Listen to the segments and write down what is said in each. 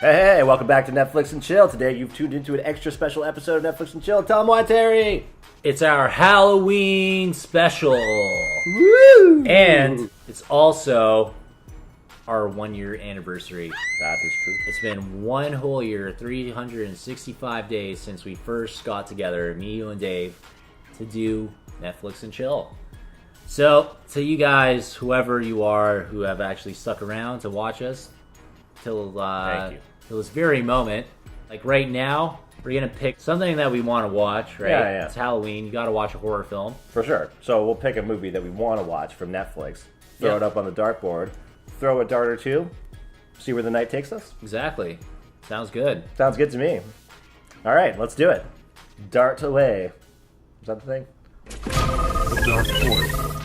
Hey, welcome back to Netflix and Chill. Today you've tuned into an extra special episode of Netflix and Chill. Tell them why, Terry. It's our Halloween special. Woo! And it's also our 1 year anniversary. That is true. It's been 1 whole year, 365 days since we first got together, me, you, and Dave, to do Netflix and Chill. So, to you guys, whoever you are, who have actually stuck around to watch us till this very moment, like right now, we're going to pick something that we want to watch, right? Yeah. It's Halloween. You got to watch a horror film. For sure. So we'll pick a movie that we want to watch from Netflix, throw it up on the dartboard, throw a dart or two, see where the night takes us. Exactly. Sounds good. Sounds good to me. All right, let's do it. Dart away. Is that the thing?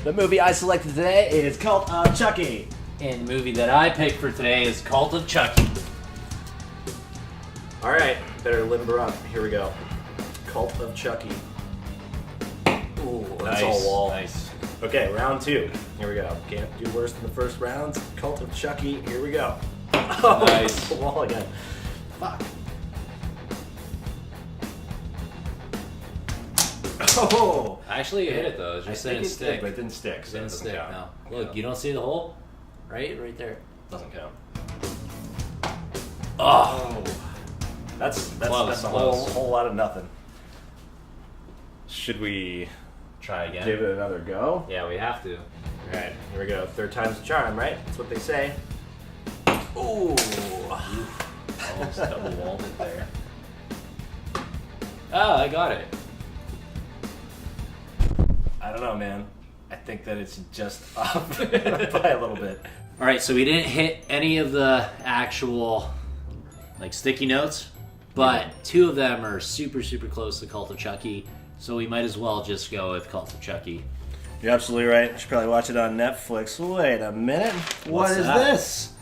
The movie I selected today is Cult of Chucky. And the movie that I picked for today is Cult of Chucky. All right, better limber up. Here we go. Cult of Chucky. Ooh, that's all wall. Nice. Okay, round 2. Here we go. Can't do worse than the first round. Cult of Chucky. Here we go. Oh, Nice. the wall again. Fuck. Oh. Actually, you hit it though. It just didn't stick. But it didn't stick. It So didn't doesn't stick. count. No. Look, you don't see the hole? Right there. Doesn't count. Oh. That's Close, a close. whole lot of nothing. Should we Try again. give it another go? Yeah, we have to. All right, here we go. Third time's the charm, right? That's what they say. Ooh. Almost double walled it there. Oh, I got it. I don't know, man. I think that it's just off by a little bit. All right, so we didn't hit any of the actual like sticky notes, but 2 of them are super, super close to Cult of Chucky, so we might as well just go with Cult of Chucky. You're absolutely right. You should probably watch it on Netflix. Wait a minute. What's What is that? this?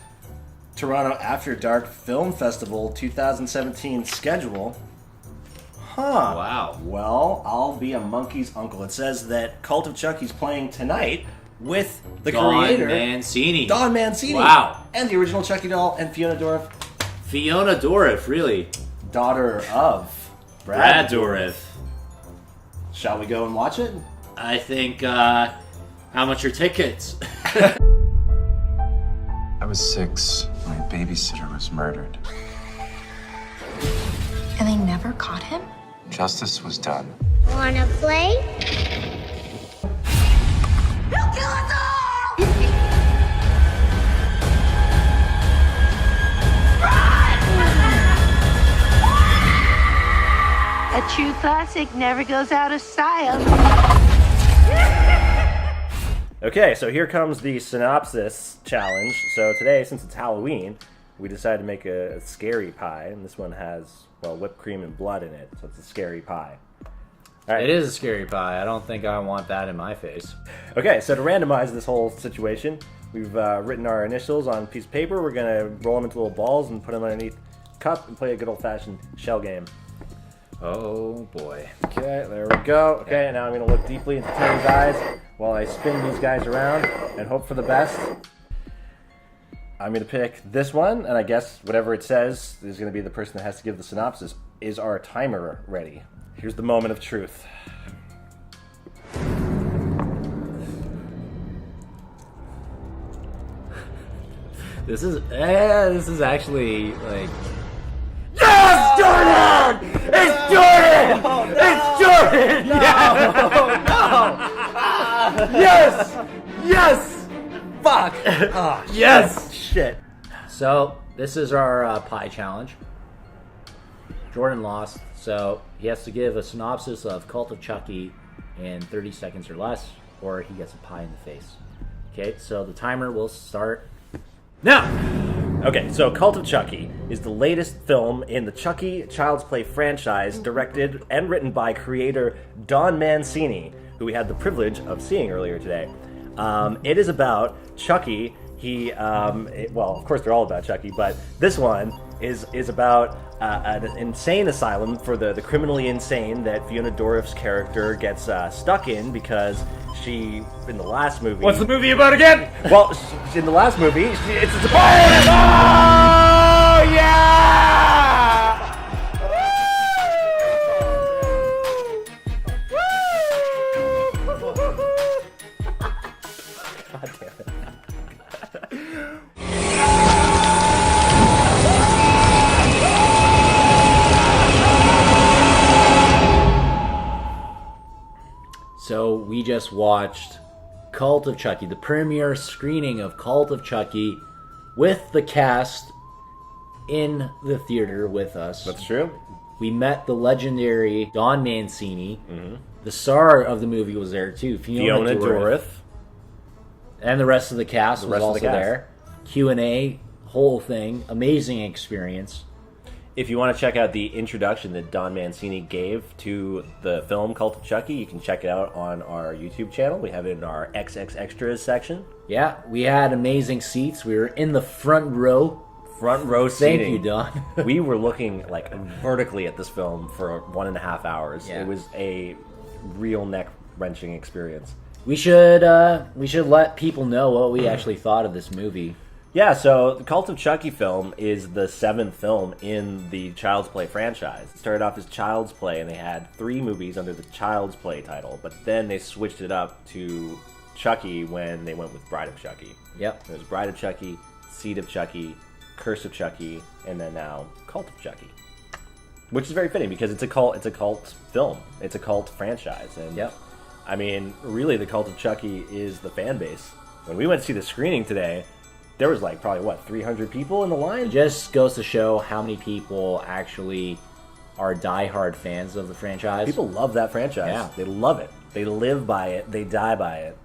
Toronto After Dark Film Festival 2017 schedule. Huh. Wow. Well, I'll be a monkey's uncle. It says that Cult of Chucky's playing tonight with the Don creator, Mancini. Don Mancini. Wow. And the original Chucky doll, and Fiona Dourif, Fiona Dourif, really. daughter of Brad Dourif. Shall we go and watch it? I think, how much are tickets? I was 6. My babysitter was murdered. And they never caught him? Justice was done. Wanna play? He'll kill us all! A true classic never goes out of style. Okay, so here comes the synopsis challenge. So today, since it's Halloween, we decided to make a scary pie, and this one has, well, whipped cream and blood in it, so it's a scary pie. All right. It is a scary pie. I don't think I want that in my face. Okay, so to randomize this whole situation, we've written our initials on a piece of paper. We're going to roll them into little balls and put them underneath a cup and play a good old-fashioned shell game. Oh, boy. Okay, there we go. Okay, and now I'm going to look deeply into Terry's eyes while I spin these guys around and hope for the best. I'm going to pick this one, and I guess whatever it says is going to be the person that has to give the synopsis. Is our timer ready? Here's the moment of truth. This is actually, like... Yes, Jordan! It's Jordan! It's Jordan! No! Yes! Yes! Fuck! Oh, Yes! Shit. So, this is our pie challenge. Jordan lost, so he has to give a synopsis of Cult of Chucky in 30 seconds or less, or he gets a pie in the face. Okay, so the timer will start now! Okay, so Cult of Chucky is the latest film in the Chucky Child's Play franchise, directed and written by creator Don Mancini, who we had the privilege of seeing earlier today. It is about Chucky. Well, of course they're all about Chucky, but this one is about an insane asylum for the criminally insane that Fiona Dourif's character gets stuck in because she, in the last movie... What's the movie about again? Well, in the last movie, it's a... Oh, yeah! So we just watched Cult of Chucky, the premiere screening of Cult of Chucky, with the cast in the theater with us. That's true. We met the legendary Don Mancini. The star of the movie was there too, Fiona Dourif. And the rest of the cast was also the cast. there. Q&A, whole thing, amazing experience. If you want to check out the introduction that Don Mancini gave to the film Cult of Chucky, you can check it out on our YouTube channel. We have it in our XX Extras section. Yeah, we had amazing seats. We were in the front row. Front row seating. Thank you, Don. We were looking like vertically at this film for 1.5 hours. Yeah. It was a real neck-wrenching experience. We should let people know what we actually thought of this movie. Yeah, so the Cult of Chucky film is the 7th film in the Child's Play franchise. It started off as Child's Play, and they had 3 movies under the Child's Play title, but then they switched it up to Chucky when they went with Bride of Chucky. Yep. There's Bride of Chucky, Seed of Chucky, Curse of Chucky, and then now Cult of Chucky. Which is very fitting because it's a cult film. It's a cult franchise. And Yep. I mean, really the Cult of Chucky is the fan base. When we went to see the screening today, there was like probably 300 people in the line? It just goes to show how many people actually are diehard fans of the franchise. People love that franchise. Yeah. They love it. They live by it. They die by it.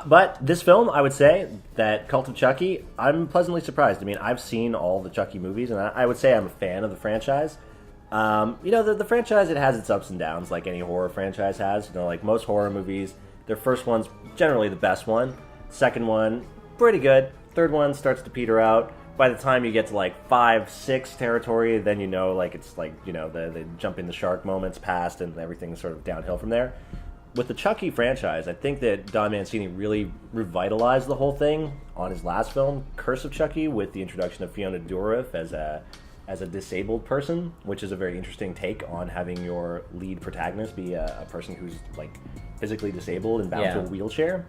But this film, I would say, that Cult of Chucky, I'm pleasantly surprised. I mean, I've seen all the Chucky movies, and I would say I'm a fan of the franchise. The franchise, it has its ups and downs, like any horror franchise has. Like most horror movies, their first one's generally the best one. Second one, pretty good. Third one starts to peter out. By the time you get to like 5, 6 territory, then the jumping the shark moments past and everything's sort of downhill from there. With the Chucky franchise, I think that Don Mancini really revitalized the whole thing on his last film, Curse of Chucky, with the introduction of Fiona Dourif as a disabled person, which is a very interesting take on having your lead protagonist be a person who's like physically disabled and bound to a wheelchair.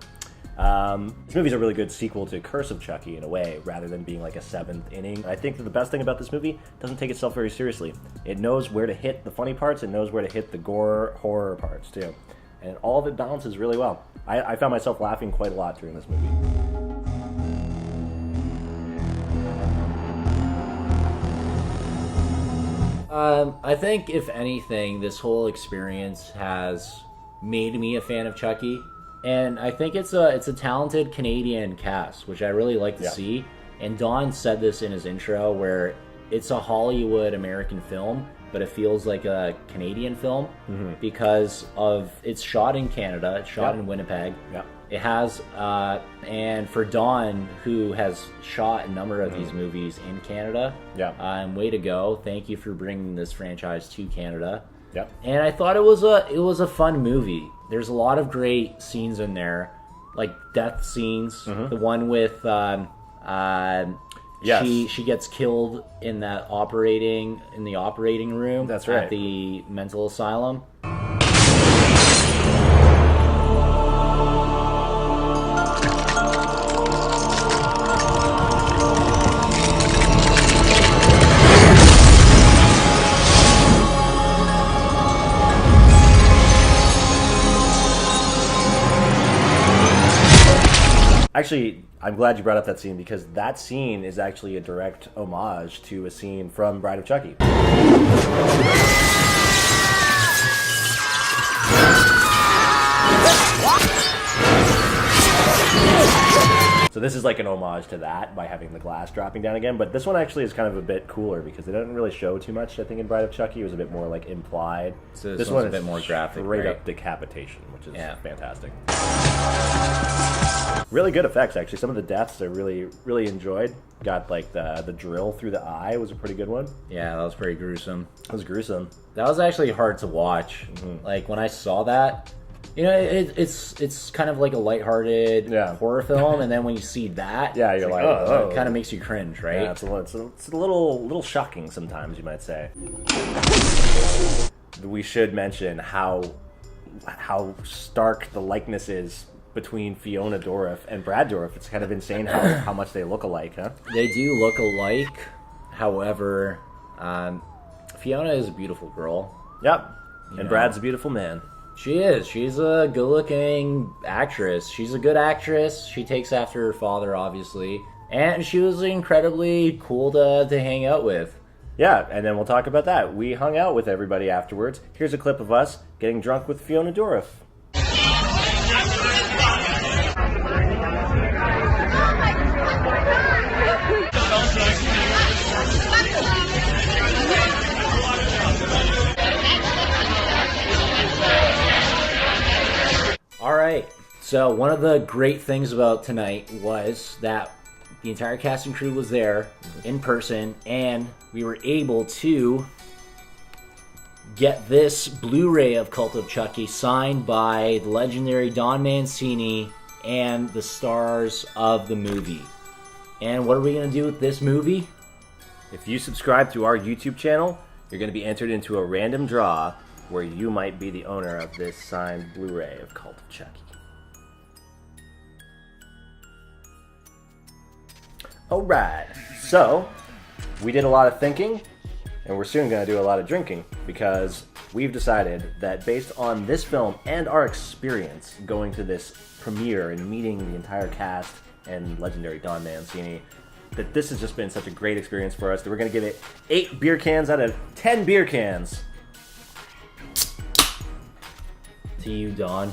This movie's a really good sequel to Curse of Chucky in a way, rather than being like a 7th inning. I think that the best thing about this movie, it doesn't take itself very seriously. It knows where to hit the funny parts, it knows where to hit the gore horror parts too. And all of it balances really well. I found myself laughing quite a lot during this movie. I think, if anything, this whole experience has made me a fan of Chucky. And I think it's a talented Canadian cast, which I really like to see. And Don said this in his intro, where it's a Hollywood American film, but it feels like a Canadian film because of it's shot in Canada, it's shot in Winnipeg. It has, and for Don, who has shot a number of these movies in Canada, way to go! Thank you for bringing this franchise to Canada. And I thought it was a fun movie. There's a lot of great scenes in there, like death scenes. The one with she gets killed in the operating room. That's right. At the mental asylum. Actually, I'm glad you brought up that scene because that scene is actually a direct homage to a scene from Bride of Chucky. So this is like an homage to that by having the glass dropping down again. But this one actually is kind of a bit cooler because they didn't really show too much, I think, in Bride of Chucky. It was a bit more like implied. So this one's a bit more graphic, straight right? up decapitation, which is fantastic. Really good effects, actually. Some of the deaths I really, really enjoyed. Got like the drill through the eye was a pretty good one. Yeah, that was pretty gruesome. It was gruesome. That was actually hard to watch. Like when I saw that, you know, it's kind of like a lighthearted horror film, and then when you see that, you're like, it kind of makes you cringe, right? Yeah, it's a little shocking sometimes, you might say. We should mention how stark the likeness is between Fiona Dourif and Brad Dourif. It's kind of insane how much they look alike, huh? They do look alike. However, Fiona is a beautiful girl. Yep. You And know. Brad's a beautiful man. She is. She's a good-looking actress. She's a good actress. She takes after her father, obviously. And she was incredibly cool to hang out with. Yeah, and then we'll talk about that. We hung out with everybody afterwards. Here's a clip of us getting drunk with Fiona Dourif. Alright, so one of the great things about tonight was that the entire cast and crew was there in person, and we were able to get this Blu-ray of Cult of Chucky signed by the legendary Don Mancini and the stars of the movie. And what are we going to do with this movie? If you subscribe to our YouTube channel, you're going to be entered into a random draw where you might be the owner of this signed Blu-ray of Cult of Chucky. Alright, so we did a lot of thinking, and we're soon going to do a lot of drinking, because we've decided that based on this film and our experience going to this premiere and meeting the entire cast and legendary Don Mancini, that this has just been such a great experience for us that we're going to give it 8 beer cans out of 10 beer cans. To you, Don.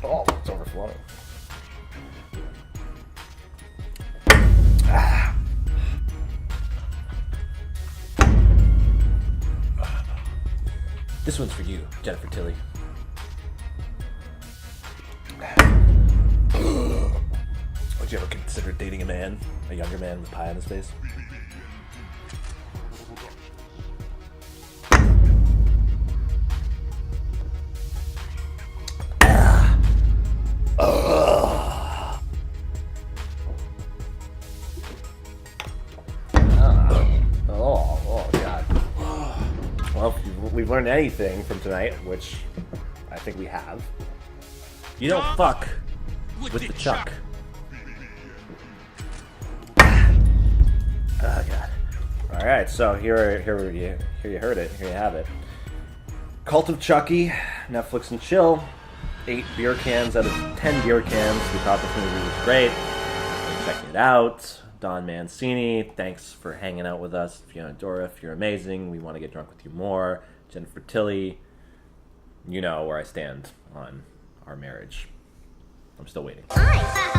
Oh, it's overflowing. This one's for you, Jennifer Tilly. Would you ever consider dating a man, a younger man with pie on his face? Oh, God. Well, if we've learned anything from tonight, which I think we have, you don't fuck with the Chuck. Oh, God. All right, so here you heard it. Here you have it. Cult of Chucky, Netflix and chill. 8 beer cans out of 10 beer cans. We thought this movie was great. Check it out. Don Mancini, thanks for hanging out with us. Fiona Dourif, you're amazing. We want to get drunk with you more. Jennifer Tilly, you know where I stand on our marriage. I'm still waiting. Hi.